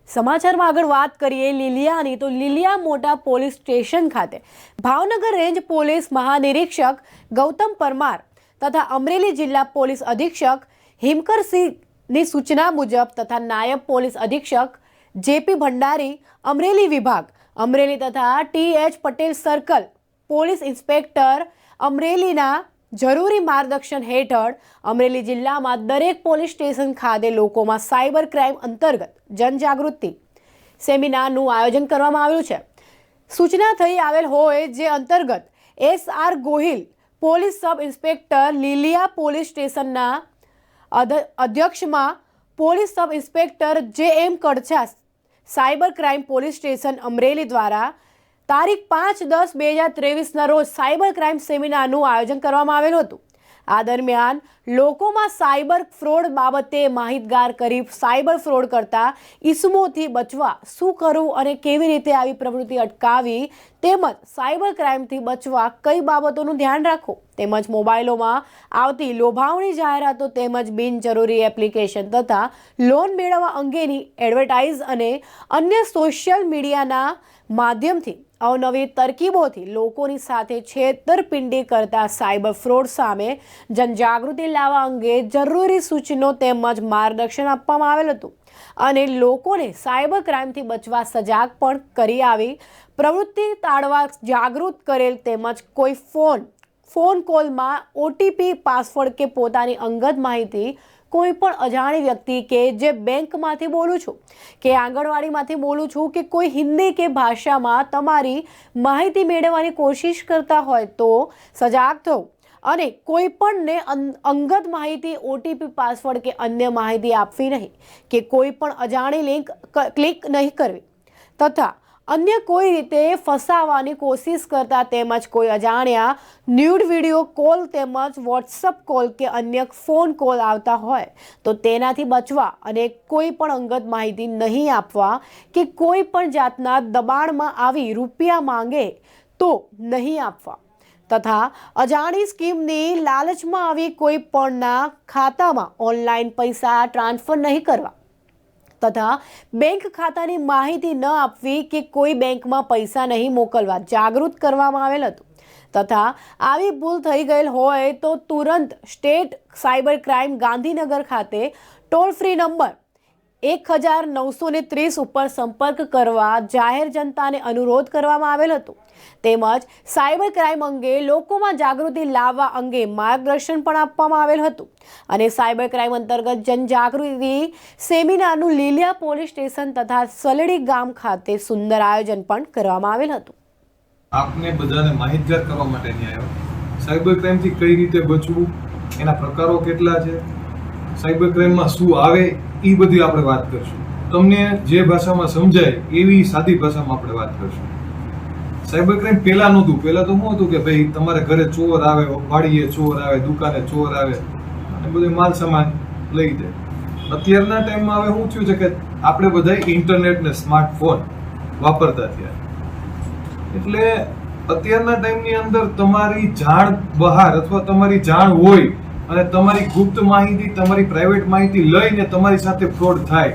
સમાચારમાં આગળ વાત કરીએ લીલિયાની તો લીલિયા મોટા પોલીસ સ્ટેશન ખાતે ભાવનગર રેન્જ પોલીસ મહાનિરીક્ષક ગૌતમ પરમાર તથા અમરેલી જિલ્લા પોલીસ અધિક્ષક હિમકરસિંહની સૂચના મુજબ તથા નાયબ પોલીસ અધિક્ષક જેપી ભંડારી અમરેલી વિભાગ અમરેલી તથા TH Patel circle police inspector અમરેલીના જરૂરી માર્ગદર્શન હેઠળ અમરેલી જિલ્લામાં દરેક પોલીસ સ્ટેશન ખાતે લોકોમાં સાયબર ક્રાઇમ અંતર્ગત જનજાગૃતિ સેમિનારનું આયોજન કરવામાં આવ્યું છે. સૂચના થઈ આવેલ હોય જે અંતર્ગત SR Gohil police sub inspector Liliya police સ્ટેશનના અધ્યક્ષમાં police sub inspector JM Kadchha cyber crime police station Amreli દ્વારા તારીખ 5/10/2023ના રોજ સાયબર ક્રાઇમ સેમિનારનું આયોજન કરવામાં આવેલું હતું. આ દરમિયાન લોકોમાં સાયબર ફ્રોડ બાબતે માહિતગાર કરી સાયબર ફ્રોડ કરતા ઇસમોથી બચવા શું કરવું અને કેવી રીતે આવી પ્રવૃત્તિ અટકાવી તેમજ સાયબર ક્રાઇમથી બચવા કઈ બાબતોનું ધ્યાન રાખવું તેમજ મોબાઈલોમાં આવતી લોભાવણી જાહેરાતો તેમજ બિનજરૂરી એપ્લિકેશન તથા લોન મેળવવા અંગેની એડવર્ટાઇઝ અને અન્ય સોશિયલ મીડિયાના માધ્યમથી અવનવી તરકીબોથી લોકોની સાથે છેતરપિંડી કરતા સાયબર ફ્રોડ સામે જનજાગૃતિ લાવવા અંગે જરૂરી સૂચનો તેમજ માર્ગદર્શન આપવામાં આવેલ હતું અને લોકોને સાયબર ક્રાઇમથી બચવા સજાગ પણ કરી આવી પ્રવૃત્તિ ટાળવા જાગૃત કરેલ તેમજ કોઈ ફોન કોલમાં OTP પાસવર્ડ કે પોતાની અંગત માહિતી કોઈ પણ અજાણી વ્યક્તિ કે જે બેંકમાંથી બોલું છું કે આંગણવાડીમાંથી બોલું છું કે કોઈ હિન્દી કે ભાષામાં તમારી માહિતી મેળવવાની કોશિશ કરતા હોય તો સજાગ થો અને કોઈ પણને અંગત માહિતી OTP પાસવર્ડ કે અન્ય માહિતી આપવી નહીં કે કોઈ પણ અજાણી લિંક ક્લિક નહીં કરવી તથા અન્ય કોઈ રીતે ફસાવવાની કોશિશ કરતા તેમજ કોઈ અજાણ્યા ન્યૂડ વિડીયો કોલ તેમજ WhatsApp કોલ કે અન્ય ફોન કોલ આવતા હોય તો તેનાથી બચવા અને કોઈ પણ અંગત માહિતી નહીં આપવા કે કોઈ પણ જાતના દબાણમાં આવી રૂપિયા માંગે તો નહીં આપવા તથા અજાણી સ્કીમની લાલચમાં આવી કોઈ પણના ખાતામાં ઓનલાઈન પૈસા ટ્રાન્સફર નહીં કરવા તથા બેંક ખાતાની માહિતી ન આપવી કે કોઈ બેંકમાં પૈસા નહીં મોકલવા જાગૃત કરવામાં આવેલ હતું તથા આવી ભૂલ થઈ ગયેલ હોય તો તુરંત સ્ટેટ સાયબર ક્રાઇમ ગાંધીનગર ખાતે ટોલ ફ્રી નંબર 1930 ઉપર સંપર્ક કરવા જાહેર જનતાને અનુરોધ કરવામાં આવેલ હતું તેમજ સાયબર ક્રાઇમ અંગે લોકોમાં જાગૃતિ લાવવા અંગે માર્ગદર્શન પણ આપવામાં આવેલ હતું અને સાયબર ક્રાઇમ અંતર્ગત જનજાગૃતિ સેમિનારનું લીલિયા પોલીસ સ્ટેશન તથા સલડી ગામ ખાતે સુંદર આયોજન પણ કરવામાં આવેલ હતું. આપને બધાને માહિતગાર કરવા માટે આવ્યો. સાયબર ક્રાઇમથી કઈ રીતે બચવું, એના પ્રકારો કેટલા છે, સાયબર ક્રાઇમમાં શું આવે એ બધી આપણે વાત કરશું. તમને જે ભાષામાં સમજાય એવી સાદી ભાષામાં આપણે વાત કરશું. સાયબર ક્રાઇમ પહેલા નહોતું. પહેલા તો શું હતું કે ભાઈ તમારે ઘરે ચોર આવે, વાડીએ ચોર આવે, દુકાને ચોર આવે અને બધું માલ સામાન લઈ જાય. અત્યારના ટાઈમમાં હવે શું થયું છે કે આપણે બધા ઇન્ટરનેટ ને સ્માર્ટફોન વાપરતા થયા. એટલે અત્યારના ટાઈમની અંદર તમારી જાણ બહાર અથવા તમારી જાણ હોય અને તમારી ગુપ્ત માહિતી, તમારી પ્રાઇવેટ માહિતી લઈને તમારી સાથે ફ્રોડ થાય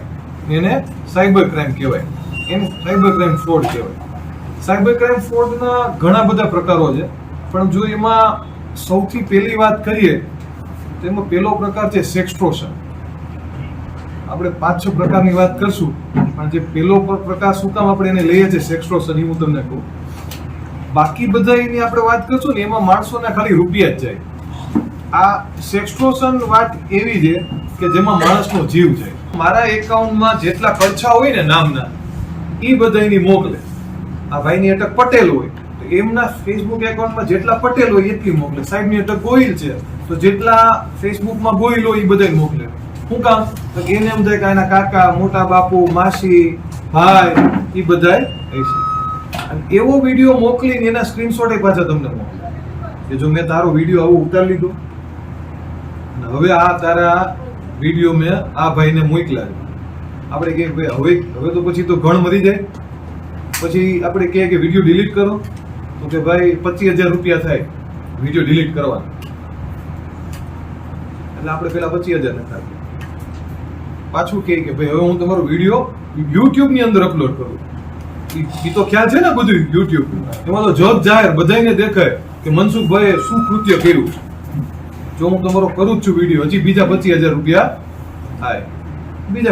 એને સાયબર ક્રાઇમ કહેવાય. એને સાયબર ક્રાઇમ ફ્રોડ કહેવાય. સાયબર ક્રાઇમ ફ્રોડના ઘણા બધા પ્રકારો છે પણ જો એમાં સૌથી પહેલી વાત કરીએ તો એમાં પહેલો પ્રકાર છે સેક્સટોર્શન. આપણે 5-6 પ્રકારની વાત કરશું પણ જે પહેલો પ્રકાર શું કામ આપણે એને લઈએ છીએ સેક્સટોર્શન એ હું તમને કહું. બાકી બધા એની આપણે વાત કરશું ને એમાં માણસોના ખાલી રૂપિયા જ જાય. આ સેક્સટોર્શન વાત એવી છે કે જેમાં માણસનો જીવ જાય. મારા એકાઉન્ટમાં જેટલા ખર્ચા હોય ને નામના એ બધા એની મોકલે. આ ભાઈની અટક પટેલ હોય તો એમના ફેસબુક એકાઉન્ટમાં જેટલા પટેલ હોય એટલી મોકલે. સાહેબની અટક ગોહિલ છે તો જેટલા ફેસબુકમાં ગોહિલ હોય એ બધા મોકલે. શું કામ? તો એને એમ થાય કે એના કાકા, મોટા બાપુ, માસી, ભાઈ એ બધા હશે. અને એવો વિડીયો મોકલીને એના સ્ક્રીનશોટ પાછા તમને મોકલે કે જો મેં તારો વિડીયો આવો ઉતારી લીધો હવે આ તારા વિડીયો મેં આ ભાઈને મોકલ્યા. આપણે કહીએ ભાઈ હવે તો પછી તો ઘણ મરી જાય. પછી આપણે કહીએ કે વિડીયો ડિલીટ કરો તો કે ભાઈ 25,000 રૂપિયા થાય વિડીયો ડિલીટ કરવાના. એટલે આપણે પેલા 25,000 નખાવીએ. પાછું કહે કે ભાઈ હવે હું તમારો વિડીયો યુટ્યુબ ની અંદર અપલોડ કરું. ઈ તો ખ્યાલ છે ને બધું યુટ્યુબ એમાં તો જગ જાહેર બધાને દેખાય કે મનસુખભાઈએ શું કૃત્ય કર્યું. જો હું તમારો કરું જ છું વિડીયો, હજી બીજા 25,000 રૂપિયા થાય. બીજા